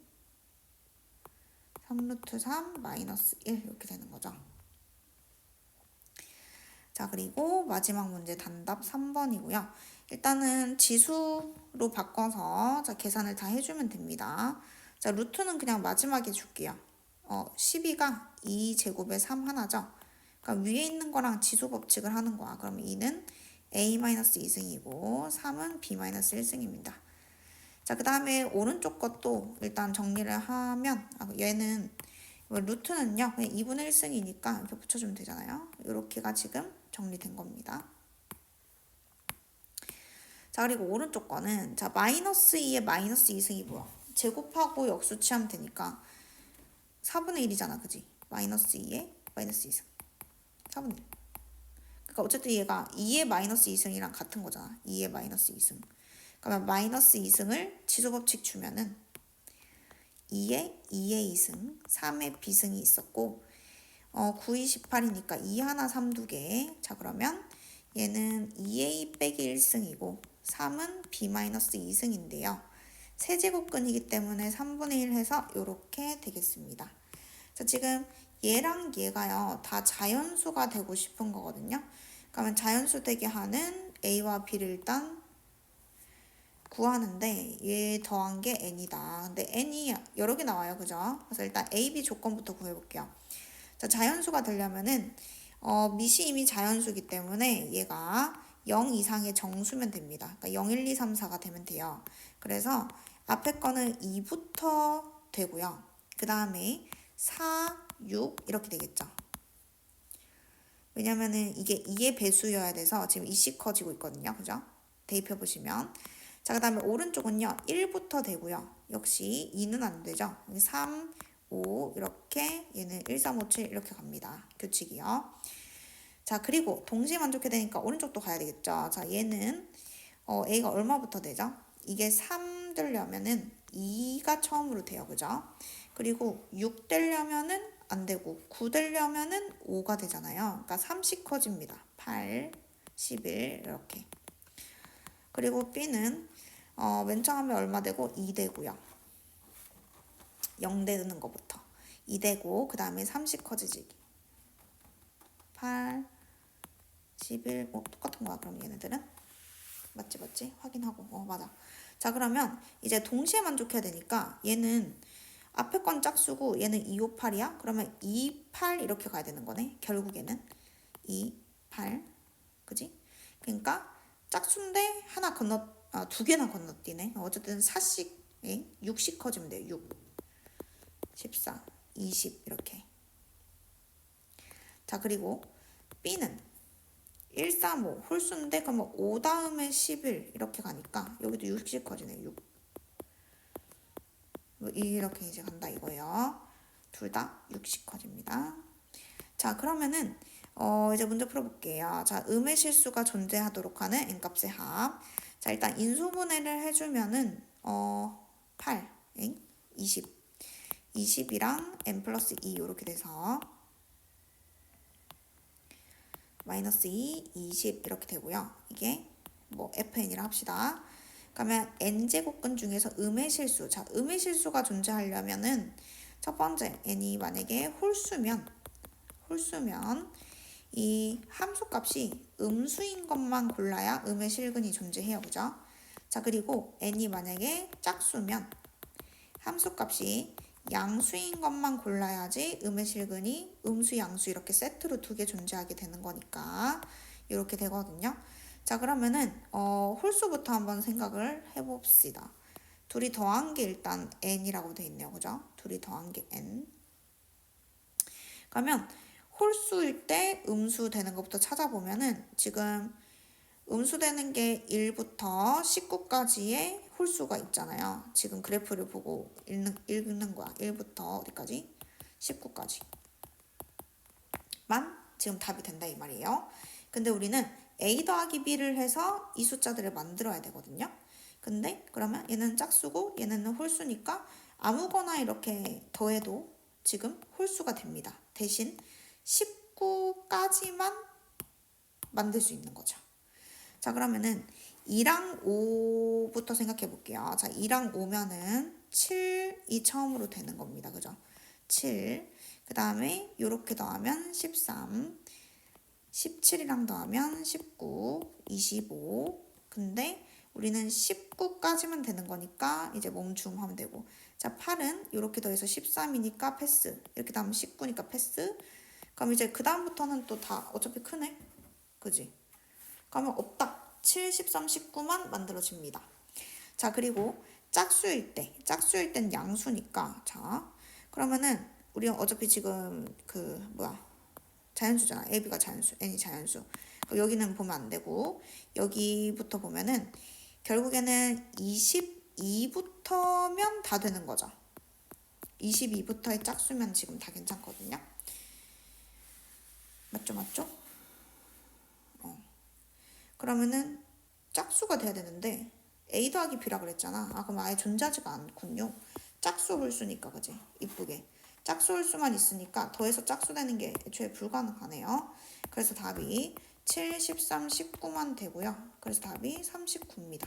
3루트 3 마이너스 1 이렇게 되는 거죠. 자, 그리고 마지막 문제 단답 3번이고요. 일단은 지수로 바꿔서 자, 계산을 다 해주면 됩니다. 자, 루트는 그냥 마지막에 줄게요. 12가 2제곱에 3 하나죠. 그러니까 위에 있는 거랑 지수 법칙을 하는 거야. 그럼 2는 A-2승이고 3은 B-1승입니다. 자, 그 다음에 오른쪽 것도 일단 정리를 하면 얘는 루트는요 그냥 2분의 1승이니까 이렇게 붙여주면 되잖아요. 이렇게가 지금 정리된 겁니다. 자, 그리고 오른쪽 거는 자 마이너스 2에 마이너스 2승이 뭐야? 제곱하고 역수치하면 되니까 4분의 1이잖아. 그지? 마이너스 2에 마이너스 2승 4분의 1. 그러니까 어쨌든 얘가 2의 마이너스 2승이랑 같은 거잖아. 2의 마이너스 2승. 그러면 마이너스 2승을 지수법칙 주면은 2에 2의 2승, 3의 비승이 있었고 9, 2, 18이니까 2 하나 3 두 개. 자, 그러면 얘는 2a 빼기 1승이고 3은 b-2승인데요. 세제곱근이기 때문에 3분의 1 해서 이렇게 되겠습니다. 자, 지금 얘랑 얘가요 다 자연수가 되고 싶은 거거든요. 그러면 자연수 되게 하는 a와 b를 일단 구하는데 얘 더한 게 n이다. 근데 n이 여러 개 나와요. 그죠? 그래서 일단 a, b 조건부터 구해볼게요. 자, 자연수가 되려면은 밑이 이미 자연수기 때문에 얘가 0 이상의 정수면 됩니다. 그러니까 0, 1, 2, 3, 4가 되면 돼요. 그래서 앞에 거는 2부터 되고요. 그 다음에 4, 6 이렇게 되겠죠. 왜냐면은 이게 2의 배수여야 돼서 지금 2씩 커지고 있거든요. 그죠? 대입해 보시면. 자, 그 다음에 오른쪽은요 1부터 되고요. 역시 2는 안 되죠. 3, 5 이렇게 얘는 1, 3, 5, 7 이렇게 갑니다. 규칙이요. 자, 그리고 동시에 만족해야 되니까 오른쪽도 가야 되겠죠. 자, 얘는 A가 얼마부터 되죠? 이게 3 되려면은 2가 처음으로 돼요. 그죠? 그리고 6 되려면은 안 되고 9 되려면은 5가 되잖아요. 그러니까 3씩 커집니다. 8, 11 이렇게. 그리고 B는 맨 처음에 얼마 되고 2 되고요. 0 되는 것부터 2 되고 그 다음에 3씩 커지기 8, 11 똑같은 거야. 그럼 얘네들은 맞지? 확인하고 맞아. 자, 그러면 이제 동시에 만족해야 되니까 얘는 앞에 건 짝수고 얘는 2, 5, 8이야. 그러면 2, 8 이렇게 가야 되는 거네. 결국에는 2, 8 그지? 그러니까 짝수인데 두 개나 건너뛰네. 어쨌든 4씩 6씩 커지면 돼요. 6, 14, 20 이렇게. 자, 그리고 B는 1, 3, 5 홀수인데 그러면 5 다음에 11 이렇게 가니까 여기도 6씩 커지네. 6 이렇게 이제 간다 이거예요. 둘 다 60 커집니다. 자, 그러면은 이제 문제 풀어볼게요. 자, 음의 실수가 존재하도록 하는 n값의 합. 자, 일단 인수분해를 해주면은 8, 20, 20이랑 n 플러스 2 이렇게 돼서 마이너스 2, 20 이렇게 되고요. 이게 뭐 fn이라 합시다. 그러면 n제곱근 중에서 음의 실수. 자, 음의 실수가 존재하려면은 첫 번째 n이 만약에 홀수면 이 함수값이 음수인 것만 골라야 음의 실근이 존재해요. 그죠? 자, 그리고 n이 만약에 짝수면 함수값이 양수인 것만 골라야지 음의 실근이 음수, 양수 이렇게 세트로 두 개 존재하게 되는 거니까 이렇게 되거든요. 자, 그러면은 홀수부터 한번 생각을 해봅시다. 둘이 더한 게 일단 n이라고 돼 있네요. 그죠? 둘이 더한 게 n. 그러면 홀수일 때 음수 되는 것부터 찾아보면은 지금 음수 되는 게 1부터 19까지의 홀수가 있잖아요. 지금 그래프를 보고 읽는 거야. 1부터 어디까지? 19까지. 만 지금 답이 된다 이 말이에요. 근데 우리는 a 더하기 b를 해서 이 숫자들을 만들어야 되거든요. 근데 그러면 얘는 짝수고 얘는 홀수니까 아무거나 이렇게 더해도 지금 홀수가 됩니다. 대신 19까지만 만들 수 있는 거죠. 자, 그러면은 2랑 5부터 생각해 볼게요. 자, 2랑 5면은 7이 처음으로 되는 겁니다. 그죠? 7. 그 다음에 요렇게 더하면 13. 17이랑 더하면 19, 25. 근데 우리는 19까지만 되는 거니까 이제 멈춤하면 되고. 자, 8은 이렇게 더해서 13이니까 패스. 이렇게 더하면 19니까 패스. 그럼 이제 그 다음부터는 또 다 어차피 크네. 그지? 그러면 없다. 7, 13, 19만 만들어집니다. 자, 그리고 짝수일 땐 양수니까. 자, 그러면은 우리 어차피 지금 자연수잖아. AB가 자연수, N이 자연수. 여기는 보면 안 되고 여기부터 보면은 결국에는 22부터면 다 되는 거죠. 22부터의 짝수면 지금 다 괜찮거든요. 맞죠? 그러면은 짝수가 돼야 되는데 A 더하기 B라 그랬잖아. 그럼 아예 존재하지가 않군요. 짝수 홀수니까 그지? 이쁘게. 짝수 홀수만 있으니까 더해서 짝수 되는 게 애초에 불가능하네요. 그래서 답이 7, 13, 19만 되고요. 그래서 답이 39입니다.